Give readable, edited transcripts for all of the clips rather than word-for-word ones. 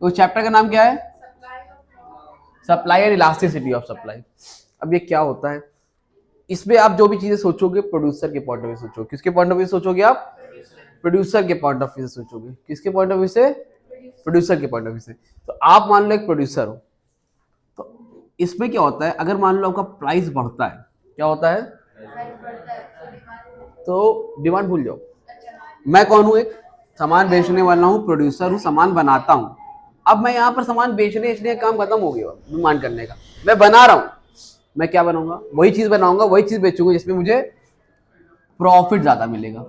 तो चैप्टर का नाम क्या है? Supply and elasticity of supply. अब ये क्या होता है, इसमें आप जो भी चीजें सोचोगे प्रोड्यूसर के पॉइंट ऑफ व्यू सोचोगे। किसके पॉइंट ऑफ व्यू सोचोगे आप? प्रोड्यूसर के पॉइंट ऑफ व्यू से सोचोगे। किसके पॉइंट ऑफ व्यू से? प्रोड्यूसर के पॉइंट ऑफ व्यू से। तो आप मान लो एक प्रोड्यूसर हो, तो इसमें क्या होता है, अगर मान लो आपका प्राइस बढ़ता है, क्या होता है? तो डिमांड भूल जाओ। मैं कौन हूं? एक सामान बेचने वाला हूं, प्रोड्यूसर हूं, सामान बनाता हूं। अब मैं यहाँ पर सामान बेचने का काम खत्म हो गया, डिमांड करने का। मैं बना रहा हूं, मैं क्या बनाऊंगा? वही चीज बनाऊंगा, वही चीज बेचूंगा जिसमें मुझे प्रॉफिट ज्यादा मिलेगा।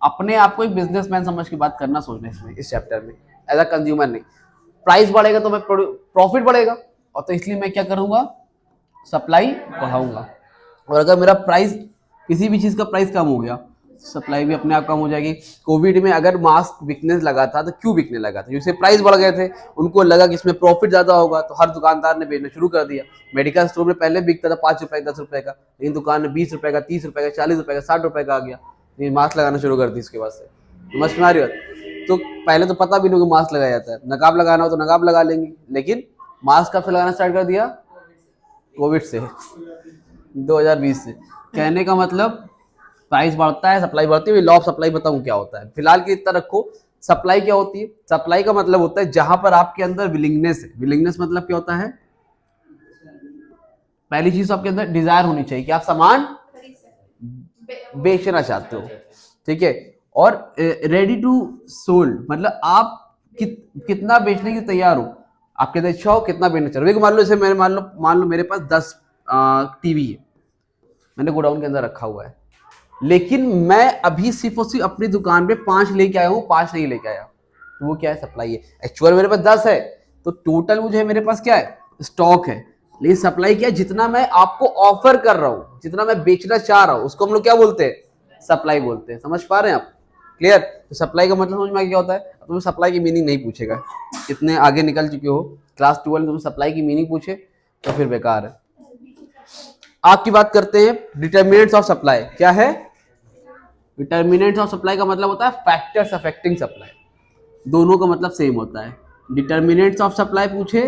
अपने आप को एक बिजनेसमैन समझ के बात करना, सोचना इसमें, इस चैप्टर में, एज अ कंज्यूमर नहीं। प्राइस बढ़ेगा तो मैं प्रॉफिट बढ़ेगा, और तो इसलिए मैं क्या करूंगा? सप्लाई बढ़ाऊंगा। और अगर मेरा प्राइस, किसी भी चीज का प्राइस कम हो गया, सप्लाई भी अपने आप कम हो जाएगी। कोविड में अगर मास्क बिकने लगा था तो क्यों बिकने लगा था? क्योंकि प्राइस बढ़ गए थे, उनको लगा कि इसमें प्रॉफिट ज्यादा होगा, तो हर दुकानदार ने बेचना शुरू कर दिया। मेडिकल स्टोर में पहले बिकता था 5 रुपए 10 रुपए का, लेकिन दुकान में 20 रुपए का, 30 रुपए का, 40 रुपए का, 60 रुपए का आ गया। ये मास्क लगाना शुरू कर दी इसके बाद से। समझ में आ रही बात? तो पहले तो पता भी नहीं कि मास्क लगाया जाता है। नकाब लगाना हो तो नकाब लगा लेंगे, लेकिन मास्क कब से लगाना स्टार्ट कर दिया? कोविड से, 2020 से। कहने का मतलब प्राइस बढ़ता है, सप्लाई बढ़ती है। लॉ ऑफ सप्लाई बताऊं क्या होता है? फिलहाल की इतना रखो। सप्लाई क्या होती है? सप्लाई का मतलब होता है जहां पर आपके अंदर विलिंगनेस है। विलिंगनेस मतलब क्या होता है? पहली चीज तो आपके अंदर डिजायर होनी चाहिए कि आप सामान बेचना चाहते हो, ठीक है। और रेडी टू सोल्ड मतलब आप कितना बेचने के तैयार हो, आपके अंदर इच्छा हो कितना बेचना चाह रहे हो। मान लो जैसे मेरे मान लो मेरे पास 10 टीवी है, मैंने गोडाउन के अंदर रखा हुआ है, लेकिन मैं अभी सिर्फ और सिर्फ अपनी दुकान पे 5 लेके आया हूँ, 5 नहीं लेके आया। तो वो क्या है? सप्लाई है। एक्चुअल मेरे पास 10 है, तो टोटल मुझे मेरे पास क्या है? स्टॉक है। लेकिन सप्लाई क्या है? जितना मैं आपको ऑफर कर रहा हूँ, जितना मैं बेचना चाह रहा हूँ, उसको हम लोग क्या बोलते हैं? सप्लाई बोलते हैं। समझ पा रहे हैं आप? क्लियर? तो सप्लाई का मतलब समझ में क्या होता है? अब तुम्हें सप्लाई की मीनिंग नहीं पूछेगा, इतने आगे निकल चुके हो, क्लास 12 में तुम्हें सप्लाई की मीनिंग पूछे तो फिर बेकार है। आपकी बात करते हैं डिटर्मिनेंट्स ऑफ सप्लाई। क्या है? डिटर्मिनेंट्स ऑफ सप्लाई का मतलब होता है फैक्टर्स अफेक्टिंग सप्लाई। दोनों का मतलब सेम होता है। डिटर्मिनेंट्स ऑफ सप्लाई पूछे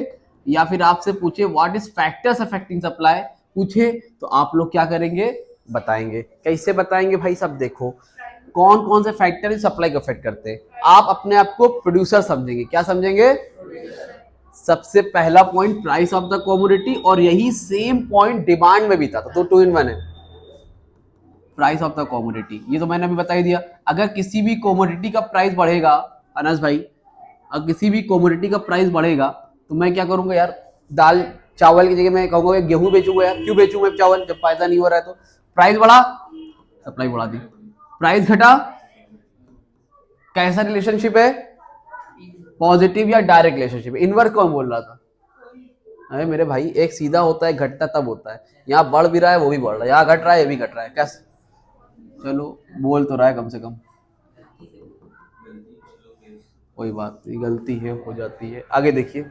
या फिर आपसे पूछे what is factors affecting supply पूछे, तो आप लोग क्या करेंगे? बताएंगे। कैसे बताएंगे भाई? सब देखो, कौन कौन से फैक्टर इस सप्लाई को अफेक्ट करते हैं। आप अपने आप को प्रोड्यूसर समझेंगे। क्या समझेंगे? सबसे पहला point price of the commodity, और यही सेम पॉइंट डिमांड में भी था, तो 2 in 1 है। प्राइस ऑफ द कमोडिटी, ये तो मैंने अभी बता ही दिया। अगर किसी भी कमोडिटी का प्राइस बढ़ेगा, अनस भाई, अगर किसी भी कमोडिटी का प्राइस बढ़ेगा तो मैं क्या करूंगा यार? दाल चावल की जगह मैं कहूंगा गेहूं बेचूंगा यार। क्यों बेचूंगा चावल जब फायदा नहीं हो रहा है? तो प्राइस बढ़ा, सप्लाई बढ़ा दी। प्राइस घटा, कैसा रिलेशनशिप है? पॉजिटिव या डायरेक्ट रिलेशनशिप? इनवर्स कौन बोल रहा था? अरे मेरे भाई, एक सीधा होता है, घटता तब होता है। यहाँ बढ़ भी रहा है, वो भी बढ़ रहा है, यहाँ घट रहा है, ये भी घट रहा है। कैसे? चलो, बोल तो रहा है कम से कम। कोई बात नहीं, गलती है, हो जाती है। आगे देखिए,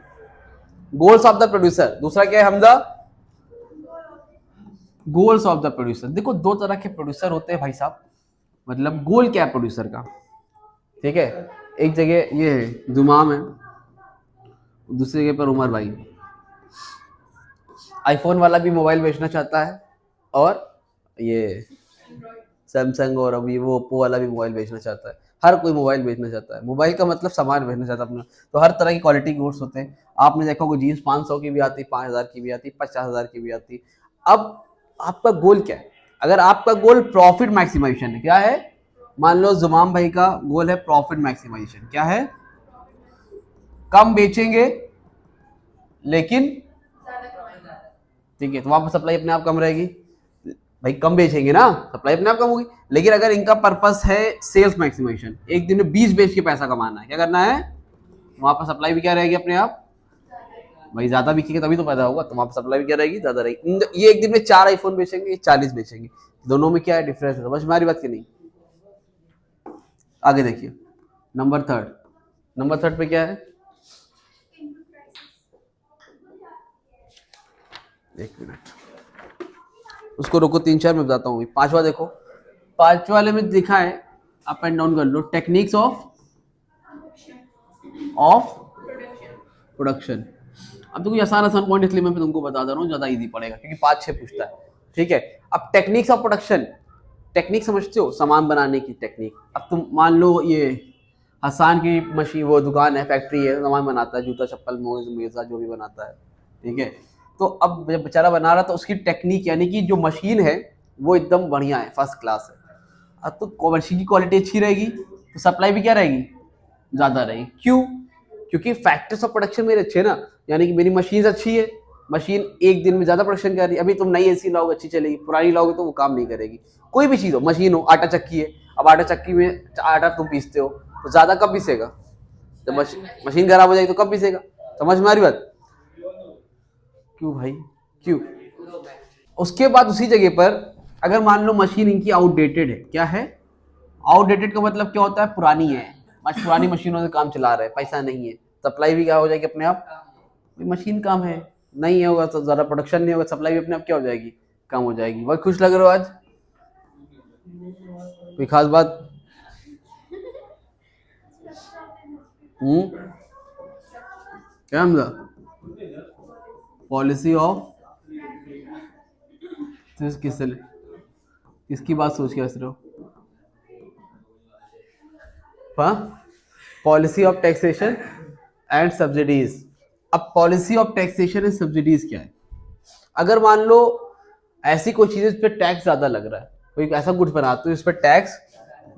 गोल्स ऑफ द प्रोड्यूसर। दूसरा क्या है Hamza? Goals of the producer. देखो, 2 तरह के प्रोड्यूसर होते हैं भाई साहब। मतलब गोल क्या है प्रोड्यूसर का? ठीक है, एक जगह ये है दुमाम है, दूसरी जगह पर उमर भाई। आईफोन वाला भी मोबाइल बेचना चाहता है, और ये सैमसंग और अभी वो ओप्पो वाला भी मोबाइल बेचना चाहता है। हर कोई मोबाइल बेचना चाहता है। मोबाइल का मतलब सामान बेचना चाहता है अपना। तो हर तरह की क्वालिटी के गुड्स होते हैं। आपने देखा होगा जीन्स 500 की भी आती, 5000 की भी आती, 50,000 की भी आती। अब आपका गोल क्या है? अगर आपका गोल प्रॉफिट मैक्सिमाइजेशन है, क्या है? मान लो जुमाम भाई का गोल है प्रॉफिट मैक्सिमाइजेशन। क्या है? कम बेचेंगे लेकिन, ठीक है, तो वहां पर सप्लाई अपने आप कम रहेगी। भाई कम बेचेंगे ना, सप्लाई अपने आप कम होगी। लेकिन अगर इनका पर्पस है सेल्स मैक्सिमाइजेशन, एक दिन में 20 बेच के पैसा कमाना है, क्या करना है? वहां पर सप्लाई भी क्या रहेगी अपने आप? भाई ज्यादा बिकेगा तभी तो पैदा होगा, तो वहां पर सप्लाई भी क्या रहेगी? ज्यादा रहेगी। ये एक दिन में 4 आईफोन बेचेंगे, 40 बेचेंगे। दोनों में क्या है डिफरेंस है? समझ में आ रही बात की नहीं? आगे देखिए, नंबर 3। नंबर 3 पे क्या है? एक मिनट, उसको रोको, 3-4 में बताता हूँ। 5वां देखो, 5 वाले में लिखा है, अप एंड डाउन कर लो, टेक्निक्स ऑफ प्रोडक्शन। अब तो कोई आसान आसान पॉइंट इसलिए मैं तुमको बता दे रहा हूँ, ज्यादा इजी पड़ेगा क्योंकि 5-6 पूछता है, ठीक है। अब टेक्निक्स ऑफ प्रोडक्शन, टेक्निक समझते हो, सामान बनाने की टेक्निक। अब तुम मान लो ये हसान की मशीन, वो दुकान है, फैक्ट्री है, सामान बनाता है, जूता चप्पल मोज़ मेज़ा जो भी बनाता है, ठीक है। तो अब जब बेचारा बना रहा, तो उसकी टेक्निक यानी कि जो मशीन है वो एकदम बढ़िया है, फर्स्ट क्लास है। अब तो मशीन की क्वालिटी अच्छी रहेगी तो सप्लाई भी क्या रहेगी, ज़्यादा रहेगी। क्यों? क्योंकि फैक्टर्स ऑफ प्रोडक्शन मेरे अच्छे ना, यानी कि मेरी मशीन अच्छी है, मशीन एक दिन में ज़्यादा प्रोडक्शन कर रही है। अभी तुम नई एसी लाओगे अच्छी चलेगी, पुरानी लाओगे तो वो काम नहीं करेगी। कोई भी चीज़ हो, मशीन हो, आटा चक्की है, अब आटा चक्की में आटा तुम पीसते हो तो ज़्यादा कब पीसेगा, जब मशीन खराब हो जाएगी तो कब पीसेगा। समझ में आ रही बात? क्यों भाई, क्यों? उसके बाद उसी जगह पर अगर मान लो मशीन इनकी आउटडेटेड है, क्या है आउटडेटेड का मतलब क्या होता है, पुरानी है, पुरानी मशीनों से काम चला रहे हैं, पैसा नहीं है, सप्लाई भी क्या हो जाएगी अपने आप, मशीन काम है, नहीं होगा तो ज़्यादा प्रोडक्शन नहीं होगा, सप्लाई भी अपने आप क्या हो जाएगी, कम हो जाएगी। बहुत खुश लग रहे हो आज, कोई खास बात? क्या मतलब पॉलिसी ऑफ, किसकी बात सोच के हंस रहे हो? Policy of taxation and subsidies. अब policy of taxation and subsidies क्या है? अगर मान लो ऐसी कोई चीज़, इस पर टैक्स ज़्यादा लग रहा है, कोई ऐसा कुछ बनाते हो इस पर टैक्स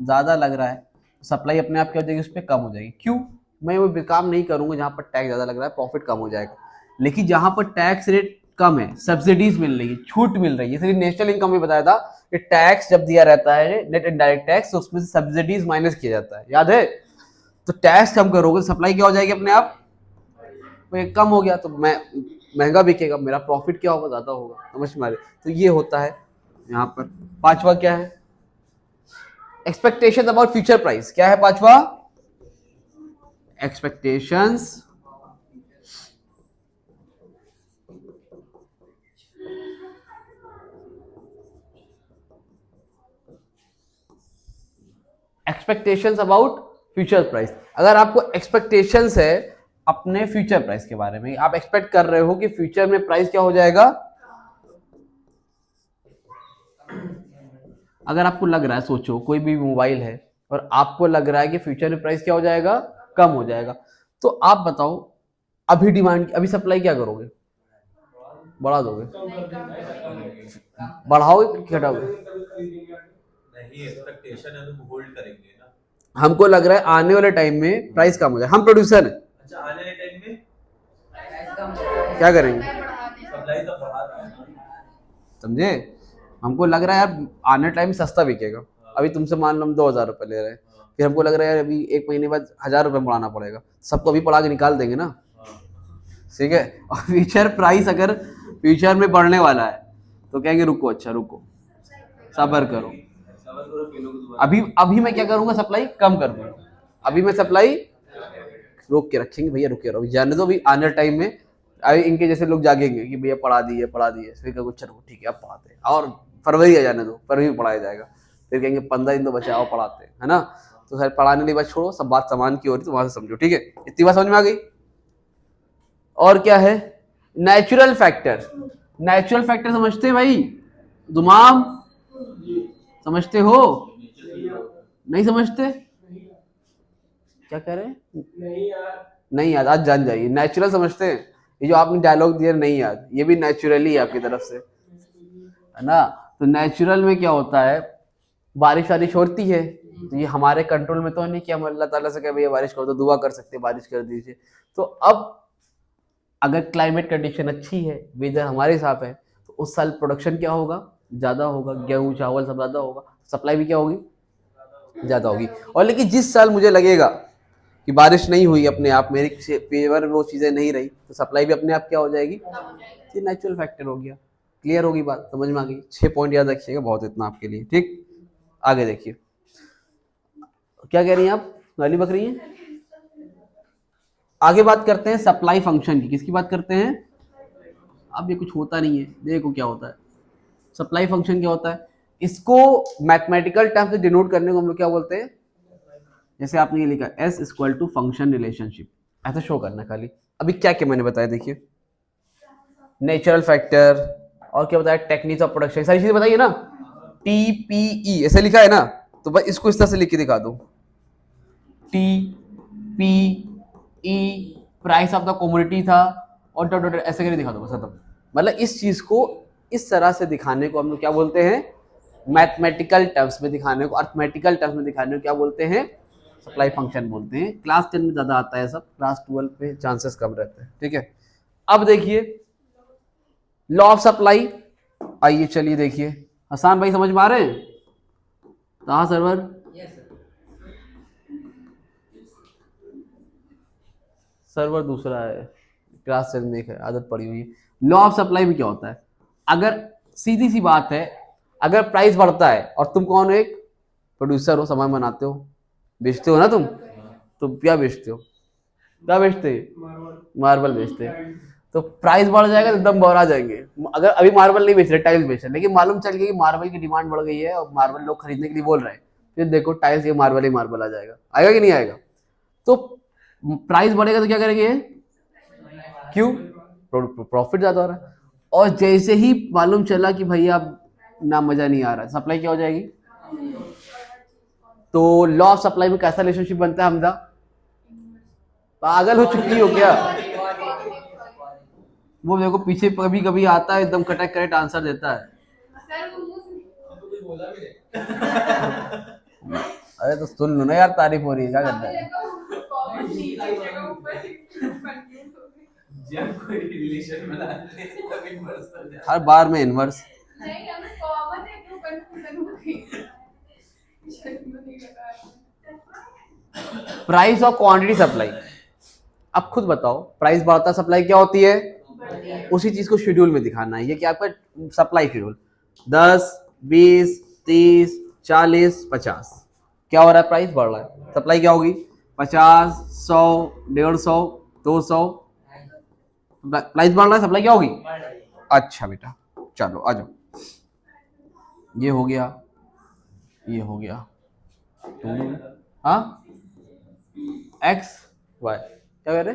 ज़्यादा लग रहा है, सप्लाई अपने आप क्या हो जाएगी, उस पर कम हो जाएगी। क्यों? मैं वो काम नहीं करूँगा जहाँ पर टैक्स ज़्यादा लग रहा है, प्रॉफिट कम हो जाएगा। लेकिन जहाँ पर टैक्स रेट कम है, सब्सिडीज मिल रही है, छूट मिल रही है, इसलिए नेशनल इनकम में बताया था कि टैक्स जब दिया रहता है, नेट इनडायरेक्ट टैक्स, तो उसमें से सब्सिडीज माइनस किया जाता है, याद है? तो टैक्स कम करोगे, सप्लाई क्या हो जाएगी अपने आप, कम हो गया तो मैं महंगा बिकेगा, मेरा प्रॉफिट क्या होगा, ज़्यादा होगा। समझ में आ रही? तो ये होता है यहाँ पर। पांचवा क्या है? Expectation about future price. क्या है पांचवा? Expectations expectations about future price. अगर आपको एक्सपेक्टेशंस है अपने फ्यूचर प्राइस के बारे में, आप एक्सपेक्ट कर रहे हो कि फ्यूचर में प्राइस क्या हो जाएगा, अगर आपको लग रहा है, सोचो कोई भी मोबाइल है और आपको लग रहा है कि फ्यूचर में प्राइस क्या हो जाएगा, कम हो जाएगा, तो आप बताओ अभी डिमांड, अभी सप्लाई क्या करोगे, बढ़ा दोगे, बढ़ाओगे कि घटाओगे? नहीं, एक्सपेक्टेशन है तो होल्ड करेंगे ना। हमको लग रहा है आने वाले टाइम में प्राइस कम हो जाए, हम प्रोड्यूसर हैं। अच्छा, आने वाले टाइम में क्या करेंगे, सप्लाई तो बढ़ा रहा है, समझे? हमको लग रहा है यार आने टाइम सस्ता बिकेगा, अभी तुमसे मान लो हम 2000 रुपये ले रहे हैं, फिर हमको लग रहा है यार अभी 1 महीने बाद 1000 रुपये बढ़ाना पड़ेगा, सबको अभी बढ़ा के निकाल देंगे ना, ठीक है। और फ्यूचर प्राइस अगर फ्यूचर में बढ़ने वाला है तो कहेंगे रुको, अच्छा रुको, सब्र करो, अभी अभी मैं क्या करूंगा, सप्लाई कम कर दूंगा, अभी मैं सप्लाई रोक के रखेंगे, भैया रुके रहो, जाने दो, अभी आने टाइम में अभी इनके जैसे लोग जागेंगे कि भैया पढ़ा दिए फिर कहोगे चलो ठीक है अब पढ़ाते हैं, और फरवरी आ जाने दो, फरवरी में पढ़ाया जाएगा, फिर कहेंगे 15 दिन तो बचे, आओ पढ़ाते हैं, है ना। तो सर पढ़ाने की बात छोड़ो, सब बात सामान की हो रही तो वहां से समझो, ठीक है, इतनी बात समझ में आ गई। और क्या है? Natural factor. नेचुरल फैक्टर समझते हैं भाई, दुमाम समझते हो, नहीं समझते? क्या कह रहे हैं? नहीं याद, आज जान जाइए, नेचुरल समझते हैं, ये जो आपने डायलॉग दिया नहीं याद, ये भी नेचुरली है आपकी तरफ से, है ना। तो नेचुरल में क्या होता है, बारिश वारिश होती है तो ये हमारे कंट्रोल में तो नहीं कि हम अल्लाह ताला से कहें भैया बारिश करो, तो दुआ कर सकते हैं बारिश कर दीजिए। तो अब अगर क्लाइमेट कंडीशन अच्छी है, वेदर हमारे हिसाब है, तो उस साल प्रोडक्शन क्या होगा, ज़्यादा होगा, गेहूँ चावल सब ज़्यादा होगा, सप्लाई भी क्या होगी, ज़्यादा होगी। और लेकिन जिस साल मुझे लगेगा कि बारिश नहीं हुई, अपने आप मेरे फेवर में वो चीज़ें नहीं रही, तो सप्लाई भी अपने आप क्या हो जाएगी, ये नेचुरल फैक्टर हो गया। क्लियर होगी बात, समझ में आ गई? 6 पॉइंट याद रखिएगा, बहुत इतना आपके लिए, ठीक। आगे देखिए क्या कह रही हैं आप, गाली बक रही हैं। आगे बात करते हैं सप्लाई फंक्शन की, किसकी बात करते हैं? अब ये कुछ होता नहीं है, देखो क्या होता है सप्लाई फंक्शन, क्या होता है, इसको मैथमेटिकल टर्म से डिनोट करने को हम लोग क्या बोलते हैं, जैसे आपने ये लिखा S equal to function relationship, ऐसा शो करना खाली। अभी क्या क्या मैंने बताया देखिए, नेचुरल फैक्टर और क्या बताया, टेक्निक्स ऑफ प्रोडक्शन, सारी चीजें बताइए ना। TPE ऐसे लिखा है ना, तो बस इसको इस तरह से लिख के दिखा दो, TPE price of the commodity था, और डॉट डॉट ऐसे करके दिखा दो बस खत्म। मतलब इस चीज को इस तरह से दिखाने को हम लोग क्या बोलते हैं, मैथमेटिकल टर्म्स में दिखाने को, अर्थमेटिकल टर्म्स में दिखाने को क्या बोलते हैं, सप्लाई फंक्शन बोलते हैं। क्लास 10 में ज्यादा आता है सब, क्लास 12 पे चांसेस कम रहते हैं, ठीक है। अब देखिए लॉ ऑफ सप्लाई, आइए चलिए देखिए, हसान भाई समझ में आ रहे हैं, कहा सर्वर, सर्वर दूसरा है, क्लास 10 में एक है, आदत पड़ी हुई है। लॉ ऑफ सप्लाई में क्या होता है, अगर सीधी सी बात है, अगर प्राइस बढ़ता है और तुम कौन हो, एक प्रोड्यूसर हो, सामान बनाते हो, बेचते हो ना तुम, तो क्या बेचते हो, क्या बेचते हैं, मार्बल बेचते हैं, तो प्राइस बढ़ जाएगा तो एकदम बौरा जाएंगे। अगर अभी मार्बल नहीं बेच रहे, टाइल्स बेच रहे, लेकिन मालूम चल गया कि मार्बल की डिमांड बढ़ गई है और मार्बल लोग खरीदने के लिए बोल रहे हैं, फिर देखो टाइल्स ये मार्बल ही मार्बल आ जाएगा, आएगा कि नहीं आएगा। तो प्राइस बढ़ेगा तो क्या करेंगे, क्यों, प्रॉफिट ज्यादा हो रहा है। और जैसे ही मालूम चला कि भैया ना मजा नहीं आ रहा, सप्लाई क्या हो जाएगी। तो लॉ ऑफ सप्लाई में कैसा रिलेशनशिप बनता है हमदा, पागल हो चुकी हो क्या, वो देखो पीछे कभी कभी आता है एकदम करेक्ट करेक्ट आंसर देता है। अरे तो सुन लो ना यार, तारीफ हो रही है, क्या करता है, जब कोई रिलेशन बनाते हैं तब इन्वर्स हो जाता है, हर बार में इन्वर्स नहीं, हमें कॉमन है, क्यों कंफ्यूजन हो गई। प्राइस और क्वांटिटी सप्लाई, अब खुद बताओ, प्राइस बढ़ता सप्लाई क्या होती है, उसी चीज को शेड्यूल में दिखाना है, ये क्या आपका सप्लाई शेड्यूल, 10 20 30 40 50, क्या हो रहा है, प्राइस बढ़ रहा है, सप्लाई क्या होगी, 50 100 150 200, प्राइस बढ़ रहा है, सप्लाई क्या होगी। अच्छा बेटा चलो आ जाओ, ये हो गया, ये हो गया, हाँ एक्स वाई, क्या कह रहे,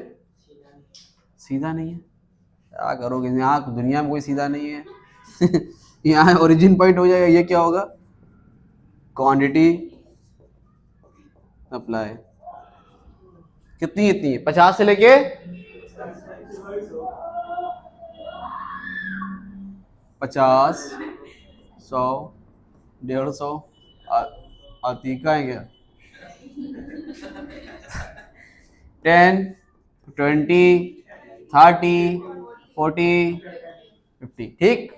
सीधा नहीं है, क्या करोगे, यहाँ दुनिया में कोई सीधा नहीं है। यहाँ ओरिजिन पॉइंट हो जाएगा, ये क्या होगा, क्वांटिटी सप्लाई, कितनी इतनी है, 50 से लेके 50 100 150 आती का है क्या, 10 20 30 40 50, ठीक,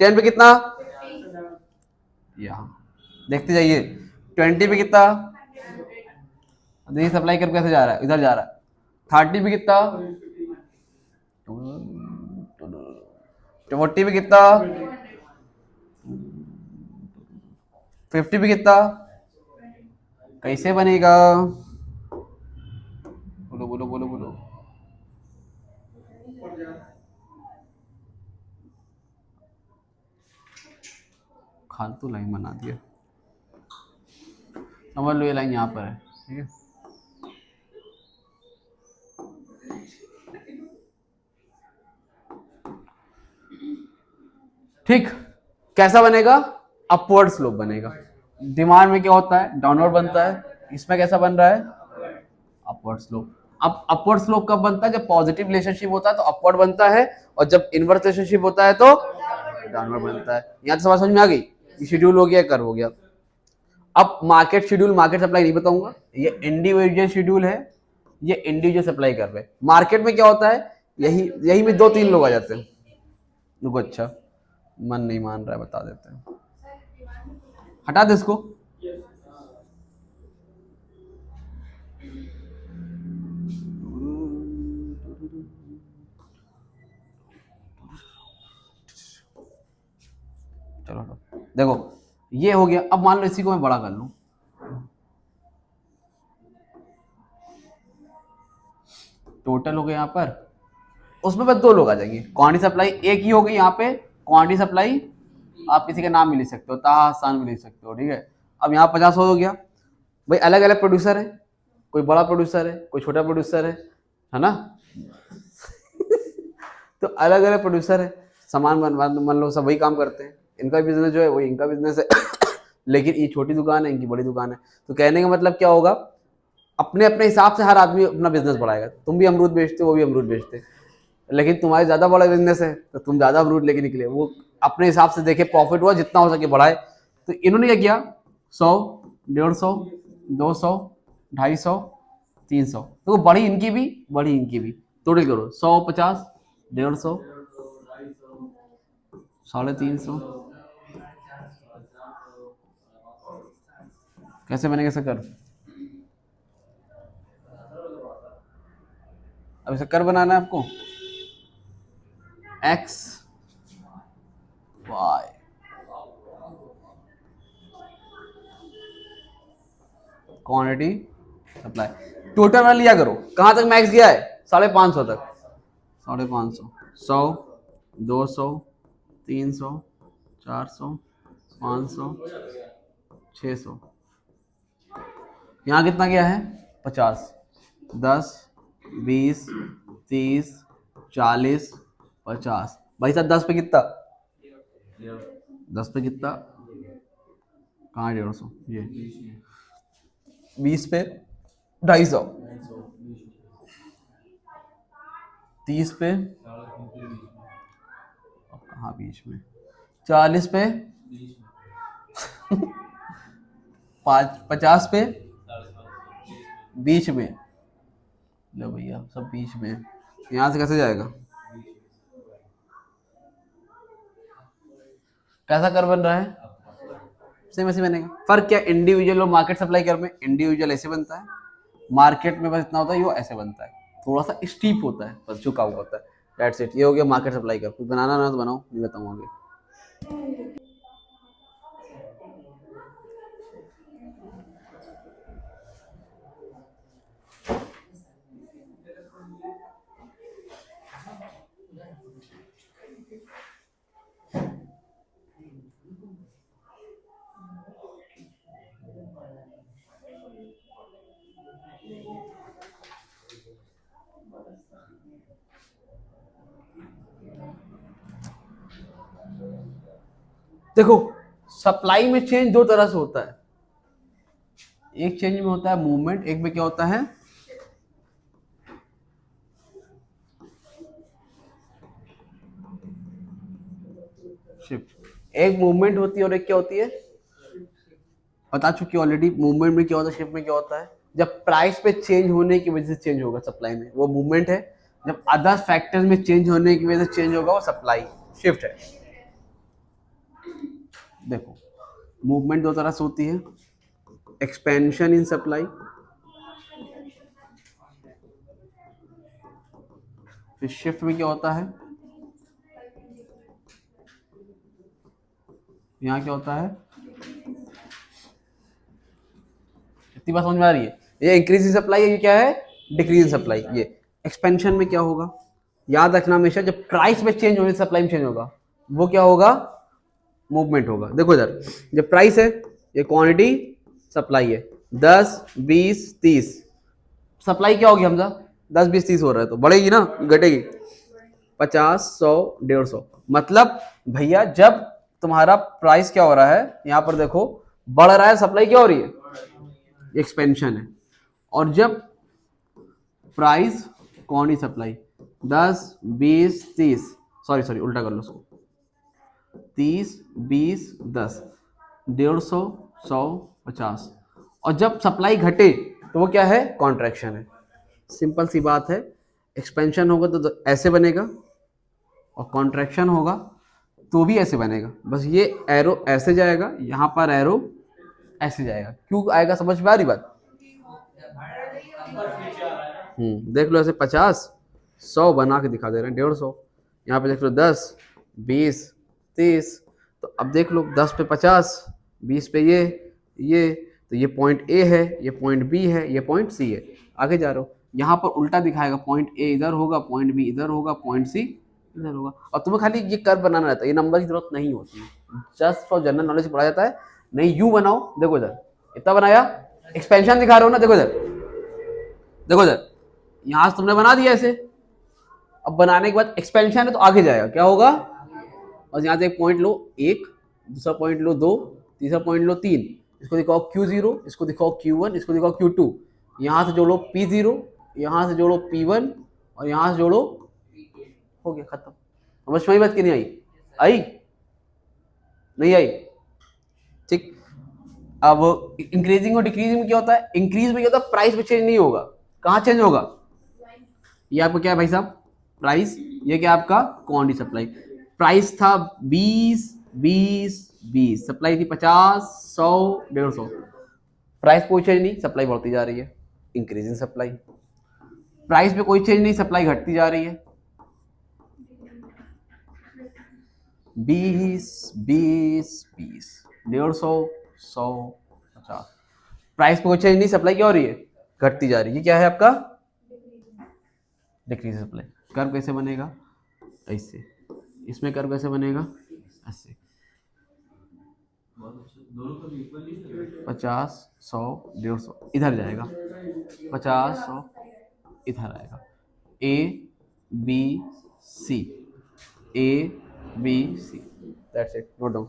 10 पे कितना, यहाँ देखते जाइए, 20 पे कितना, देखिए सप्लाई कर कैसे जा रहा है, इधर जा रहा है, 30 पे कितना, 40 पे कितना, 50 पे कितना, कैसे बनेगा, बोलो बोलो बोलो बोलो, फालतू लाइन बना दिया, समझ लो ये लाइन यहाँ पर है, ठीक है। ठीक, कैसा बनेगा, अपवर्ड स्लोप बनेगा, डिमांड में क्या होता है, डाउनवर्ड बनता है, इसमें कैसा बन रहा है, अपवर्ड स्लोप। अब अपवर्ड स्लोप कब बनता है, जब पॉजिटिव रिलेशनशिप होता है तो अपवर्ड बनता है, और जब इनवर्स रिलेशनशिप होता है तो डाउनवर्ड बनता है। यहाँ तो समझ में आ गई, शेड्यूल हो गया, कर हो गया। अब मार्केट शेड्यूल, मार्केट सप्लाई नहीं बताऊंगा, ये इंडिविजुअल शेड्यूल है, ये इंडिविजुअल सप्लाई कर रहे हैं। मार्केट में क्या होता है, यही यही में 2-3 लोग आ जाते हैं, रुको अच्छा मन नहीं मान रहा है, बता देते हैं, हटा दे इसको, चलो देखो ये हो गया। अब मान लो इसी को मैं बड़ा कर लूं, टोटल हो गया यहाँ पर, उसमें बस 2 लोग आ जाएंगे, क्वांटिटी सप्लाई एक ही हो गई यहाँ पे, क्वांटिटी सप्लाई आप किसी का नाम भी लिख सकते हो, ताहा हसान भी लिख सकते हो, ठीक है। अब यहाँ 50 हो गया भाई, अलग अलग प्रोड्यूसर है, कोई बड़ा प्रोड्यूसर है, कोई छोटा प्रोड्यूसर है ना। तो अलग अलग प्रोड्यूसर है, सामान मान लो सब वही काम करते हैं, इनका बिजनेस जो है वही इनका बिजनेस है। लेकिन ये छोटी दुकान है, इनकी बड़ी दुकान है। तो कहने का मतलब क्या होगा, अपने अपने हिसाब से हर आदमी अपना बिजनेस बढ़ाएगा। तुम भी अमरूद बेचते हो, वो भी अमरूद बेचते हैं, लेकिन तुम्हारे ज़्यादा बड़ा बिजनेस है तो तुम ज़्यादा अमरूद लेके निकले। वो अपने हिसाब से देखे, प्रॉफिट हुआ जितना हो सके बढ़ाए। तो इन्होंने क्या किया, 100, 150, 200, 250, 300। तो बढ़ी इनकी भी, बढ़ी इनकी भी। टोटल करो 100, 50, 150, 350। कैसे बनेगा शक्कर? अब शक्कर बनाना है आपको, x y quantity supply, total वाला लिया करो। कहां तक मैक्स गया है? 550 तक। 550, 100, 200, 300, 400, 500, 600। यहाँ कितना गया है? 50, 10, 20, 30, 40, 50। भाई साहब 10 पे कितना? 10 पे कितना? कहाँ 150? ये 20 पे 250, 30 पे कहाँ बीच में, 40 पे 50 पे बीच में। लो भैया सब बीच में। यहाँ से कैसे जाएगा? कैसा कर बन रहा है? सेम ऐसे बनेगा। फर्क क्या, इंडिविजुअल और मार्केट सप्लाई कर में, इंडिविजुअल ऐसे बनता है, मार्केट में बस इतना होता है, वो ऐसे बनता है, थोड़ा सा स्टीप होता है, बस झुका हुआ होता है। That's it. ये हो गया मार्केट सप्लाई का। कुछ बनाना ना तो बनाओ, नहीं बताऊंगा। देखो सप्लाई में चेंज दो तरह से होता है, एक चेंज में होता है मूवमेंट, एक में क्या होता है शिफ्ट। एक मूवमेंट होती है और एक क्या होती है, बता चुकी ऑलरेडी। मूवमेंट में क्या होता है, शिफ्ट में क्या होता है। जब प्राइस पे चेंज होने की वजह से चेंज होगा सप्लाई में, वो मूवमेंट है। जब अदर फैक्टर्स में चेंज होने की वजह से चेंज होगा, वो सप्लाई शिफ्ट है। देखो मूवमेंट दो तरह से होती है, एक्सपेंशन इन सप्लाई, फिर शिफ्ट में क्या होता है, यहाँ क्या होता है। इतनी बात समझ में आ रही है? ये इंक्रीज इन सप्लाई है, ये क्या है डिक्रीज इन सप्लाई। ये एक्सपेंशन में क्या होगा, याद रखना हमेशा, जब प्राइस में चेंज होने से सप्लाई में चेंज होगा, वो क्या होगा, मूवमेंट होगा। देखो इधर, जब प्राइस है, ये क्वांटिटी सप्लाई है, 10, 20, 30। सप्लाई क्या होगी हमजा, 10, 20, 30 हो रहा है, तो बढ़ेगी ना घटेगी? 50, 100, 150। मतलब भैया जब तुम्हारा प्राइस क्या हो रहा है, यहाँ पर देखो बढ़ रहा है, सप्लाई क्या हो रही है, एक्सपेंशन है। और जब प्राइस क्वांटिटी सप्लाई 10, 20, 30, सॉरी उल्टा कर लो उसको, 30, 20, 10, 150, 100, 50। और जब सप्लाई घटे तो वो क्या है, कॉन्ट्रैक्शन है। सिंपल सी बात है, एक्सपेंशन होगा तो ऐसे बनेगा, और कॉन्ट्रैक्शन होगा तो भी ऐसे बनेगा। बस ये एरो ऐसे जाएगा, यहाँ पर एरो ऐसे जाएगा। क्यों आएगा, समझ में आ रही बात? देख लो ऐसे 50, 100 बना के दिखा दे रहे हैं, 150। यहाँ पे देख लो 10, 20, 30। तो अब देख लो 10 पे 50, 20 पे ये तो ये पॉइंट ए है, ये पॉइंट बी है, ये पॉइंट सी है। आगे जा रहे हो, यहाँ पर उल्टा दिखाएगा, पॉइंट ए इधर होगा, पॉइंट बी इधर होगा, पॉइंट सी इधर होगा। और तुम्हें खाली ये कर्व बनाना रहता है, ये नंबर की जरूरत नहीं होती है, जस्ट फॉर जनरल नॉलेज पढ़ा जाता है। नहीं यू बनाओ, देखो इधर इतना बनाया, एक्सपेंशन दिखा रहे हो ना, देखो इधर देखो सर, यहां से तुमने बना दिया ऐसे, अब बनाने के बाद एक्सपेंशन है तो आगे जाएगा, क्या होगा, और यहाँ से एक पॉइंट लो 1, दूसरा पॉइंट लो 2, तीसरा पॉइंट लो 3, इसको दिखाओ Q0, इसको दिखाओ Q1, इसको दिखाओ Q2, यहाँ से जोड़ो P0, यहाँ से जोड़ो P1, और यहाँ से जोड़ो, हो गया खत्म। समझ में आई बात कि नहीं आई? आई नहीं आई? ठीक। अब इंक्रीजिंग और डिक्रीजिंग में क्या होता है, इंक्रीज में क्या होता है, प्राइस में चेंज नहीं होगा, कहाँ चेंज होगा, ये आपका क्या है भाई साहब, प्राइस, ये क्या आपका क्वांटिटी सप्लाई, प्राइस था 20 20 20, सप्लाई थी 50 100 150, प्राइस कोई चेंज नहीं, सप्लाई बढ़ती जा रही है, इंक्रीजिंग सप्लाई, प्राइस पे कोई चेंज नहीं, सप्लाई घटती जा रही है, 20 20 20 150 100 50, प्राइस पे कोई चेंज नहीं, सप्लाई क्या हो रही है, घटती जा रही है, ये क्या है आपका डिक्रीज सप्लाई। कर्व कैसे बनेगा, ऐसे, इसमें कर्व कैसे बनेगा, ऐसे, 50 100 150 इधर जाएगा, 50 100 इधर आएगा, A B C, A B C, that's it, note down.